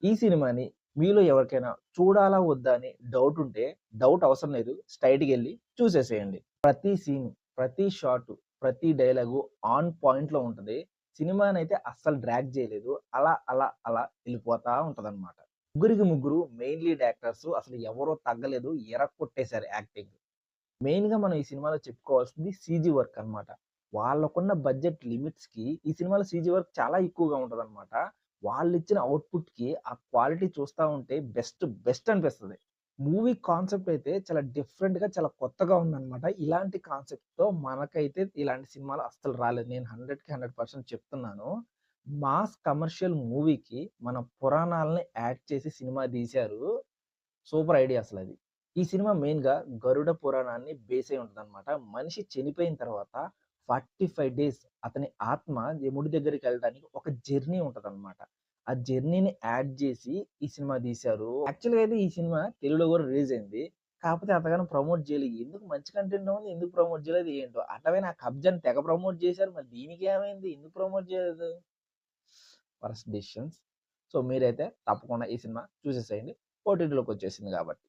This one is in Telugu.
ఈ సినిమాని మీలో ఎవరికైనా చూడాలా? వద్దా? అని డౌట్ ఉంటే డౌట్ అవసరం లేదు. స్ట్రెయిట్‌గెళ్లి చూసేసేయండి. ప్రతి సీన్, ప్రతి షాట్, ప్రతి డైలాగు ఆన్ పాయింట్‌లో ఉంటది. సినిమానైతే అస్సలు డ్రాగ్ చేయలేదు. అలా ఎళ్ళిపోతా ఉంటదనమాట. ముగ్గురికి ముగ్గురు మెయిన్ లీడ్ యాక్టర్స్ అసలు ఎవరో తగ్గలేదు. ఇరక్కొట్టేసారు యాక్టింగ్. మెయిన్‌గా మనం ఈ సినిమాలో చెప్పుకోవాల్సింది సీజీ వర్క్ అన్నమాట. వాళ్ళకున్న బడ్జెట్ లిమిట్స్‌కి ఈ సినిమాలో సీజీ వర్క్ చాలా ఎక్కువగా ఉంటదన్నమాట. వాళ్ళిచ్చిన ఔట్‌పుట్‌కి ఆ క్వాలిటీ చూస్తా ఉంటే బెస్ట్ అనిపిస్తది. మూవీ కాన్సెప్ట్ అయితే చాలా డిఫరెంట్‌గా చాలా కొత్తగా ఉందన్నమాట. ఇలాంటి కాన్సెప్ట్‌తో మనకైతే ఇలాంటి సినిమాలు అస్సలు రాలేదు. నేను 100కి 100% చెప్తున్నాను. మాస్ కమర్షియల్ మూవీకి మన పురాణాలని యాడ్ చేసి సినిమా తీశారు. సూపర్ ఐడియా అసలది. ఈ సినిమా మెయిన్‌గా గరుడ పురాణాన్ని బేస్ అయి ఉంటదనమాట. మనిషి చనిపోయిన తర్వాత 45 డేస్ అతని ఆత్మ యముడి దగ్గరికెళ్ళడానికి ఒక జర్నీ ఉంటదనమాట. ఆ జర్నీని యాడ్ జేసి ఈ సినిమా తీశారు. యాక్చువల్‌గా అయితే ఈ సినిమా తెలుగులో గూడా రిలీజ్ అయింది. కాకపోతే అంతగానం ప్రమోట్ జేయలే. ఎందుకు మంచి కంటెంట్ ఉంది. ఎందుకు ప్రమోట్ జేయలేదు ఏంటో. అటవైన ఆ 'కబ్జా'ని తెగ ప్రమోట్ జేశారు. మరి దీనికేమైంది? ఎందుకు ప్రమోట్ జేయలేదు? Worst decisions. సో, మీరైతే తప్పకుండా ఈ సినిమా చూసేసేయండి. ఓటీటీలోకొచ్చేసింది గాబట్టి.